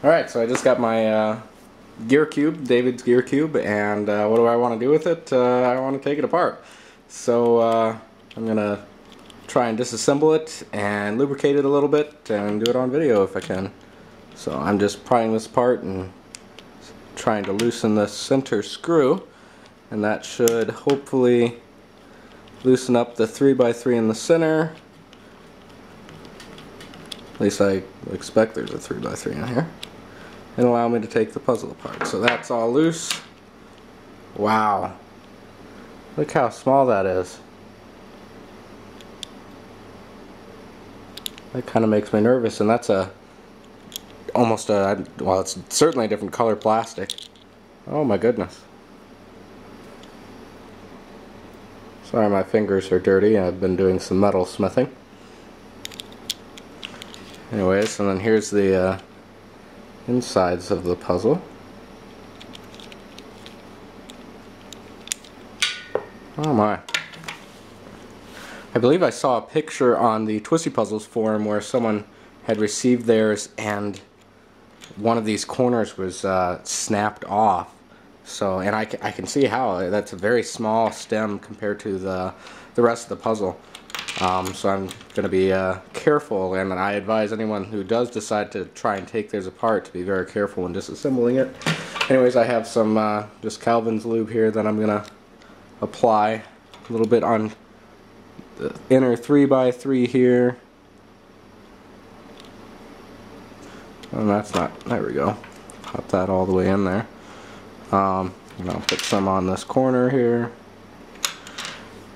Alright, so I just got my gear cube, David's gear cube, and what do I want to do with it? I want to take it apart. So I'm going to try and disassemble it and lubricate it a little bit and do it on video if I can. So I'm just prying this apart and trying to loosen the center screw, and that should hopefully loosen up the 3x3 in the center. At least I expect there's a 3x3 in here. And allow me to take the puzzle apart. So that's all loose. Wow. Look how small that is. That kind of makes me nervous, and that's almost a, well, it's certainly a different color plastic. Oh my goodness. Sorry, my fingers are dirty. I've been doing some metal smithing. Anyways, and then here's the insides of the puzzle. Oh my. I believe I saw a picture on the Twisty Puzzles forum where someone had received theirs and one of these corners was snapped off. So, and I can see how that's a very small stem compared to the rest of the puzzle. So I'm going to be careful, and I advise anyone who does decide to try and take theirs apart to be very careful when disassembling it. Anyways, I have some just Calvin's lube here that I'm going to apply a little bit on the inner 3x3 here. And that's not, there we go. Pop that all the way in there. And I'll put some on this corner here.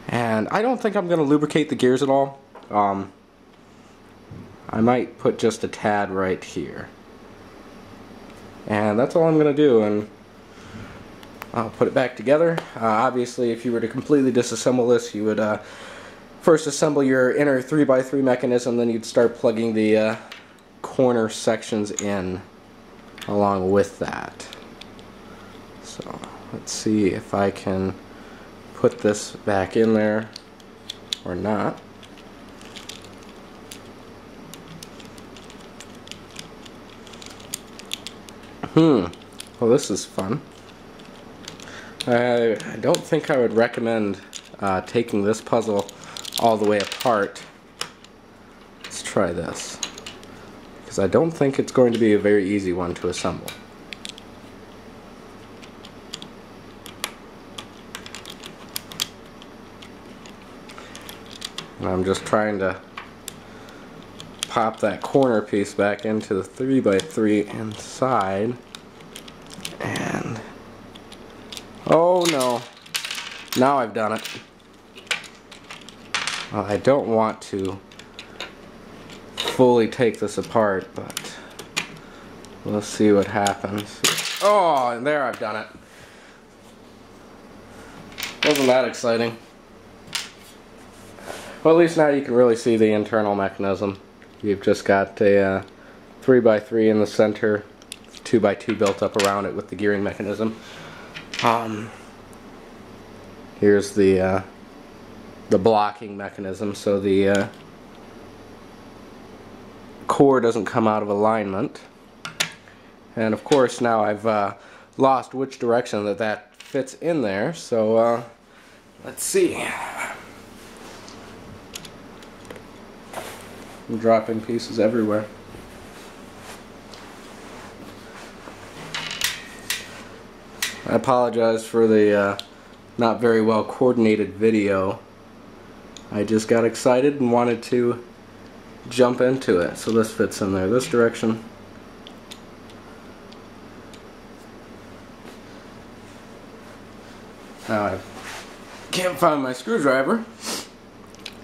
And I don't think I'm going to lubricate the gears at all. I might put just a tad right here. And that's all I'm going to do, and I'll put it back together. Obviously, if you were to completely disassemble this, you would first assemble your inner 3x3 mechanism, then you'd start plugging the corner sections in along with that. So let's see if I can put this back in there or not. Well, this is fun. I don't think I would recommend taking this puzzle all the way apart. Let's try this, because I don't think it's going to be a very easy one to assemble. And I'm just trying to pop that corner piece back into the 3x3 inside. And oh no, now I've done it. Well, I don't want to fully take this apart, but we'll see what happens. Oh, and there, I've done it. Wasn't that exciting? Well, at least now you can really see the internal mechanism. You've just got a 3x3 in the center, 2x2 built up around it with the gearing mechanism. Here's the blocking mechanism, so the core doesn't come out of alignment. And of course, now I've lost which direction that fits in there. So let's see. I'm dropping pieces everywhere. I apologize for the not very well coordinated video. I just got excited and wanted to jump into it. So this fits in there this direction. Now I can't find my screwdriver.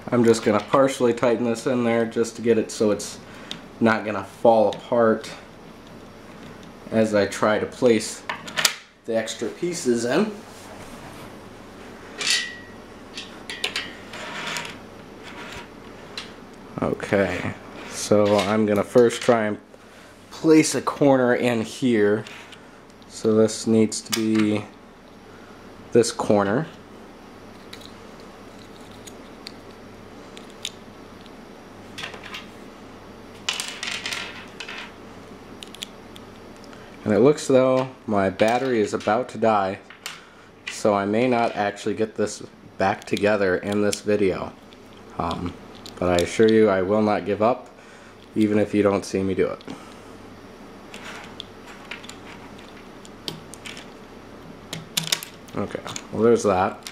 I'm just going to partially tighten this in there just to get it so it's not going to fall apart as I try to place the extra pieces in. Okay, so I'm going to first try and place a corner in here. So this needs to be this corner. And it looks though my battery is about to die, so I may not actually get this back together in this video. But I assure you I will not give up, even if you don't see me do it. Okay, well there's that.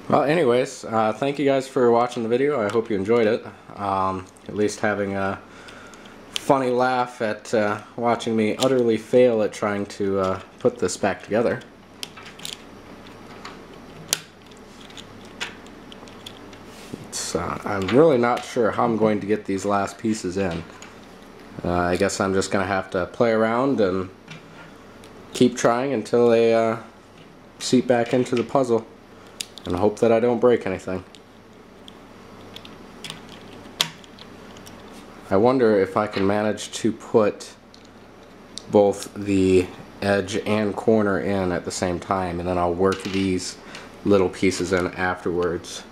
Well, anyways, thank you guys for watching the video. I hope you enjoyed it. At least having a funny laugh at watching me utterly fail at trying to put this back together. I'm really not sure how I'm going to get these last pieces in. I guess I'm just going to have to play around and keep trying until they seep back into the puzzle. And hope that I don't break anything. I wonder if I can manage to put both the edge and corner in at the same time, and then I'll work these little pieces in afterwards.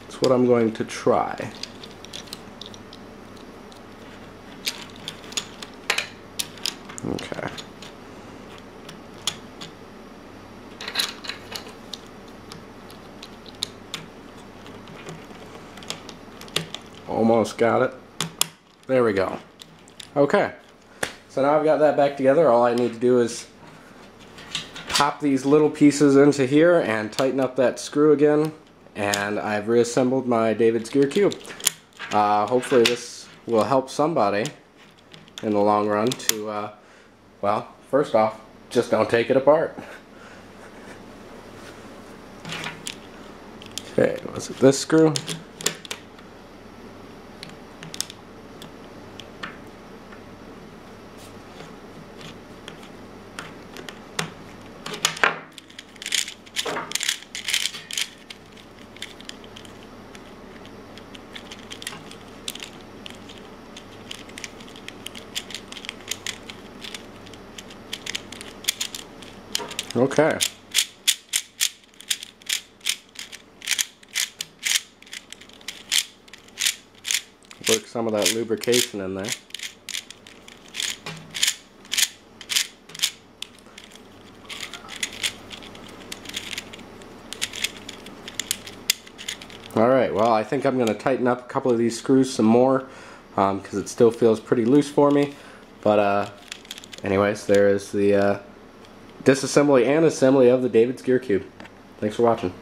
That's what I'm going to try. Okay. Almost got it. There we go. Okay, so now I've got that back together. All I need to do is pop these little pieces into here and tighten up that screw again, and I've reassembled my David's Gear Cube. Hopefully this will help somebody in the long run to, well, first off, just don't take it apart. Okay, was it this screw? Okay. Work some of that lubrication in there. Alright, well I think I'm going to tighten up a couple of these screws some more because it still feels pretty loose for me. But anyways, there is the disassembly and assembly of the David's Gear Cube. Thanks for watching.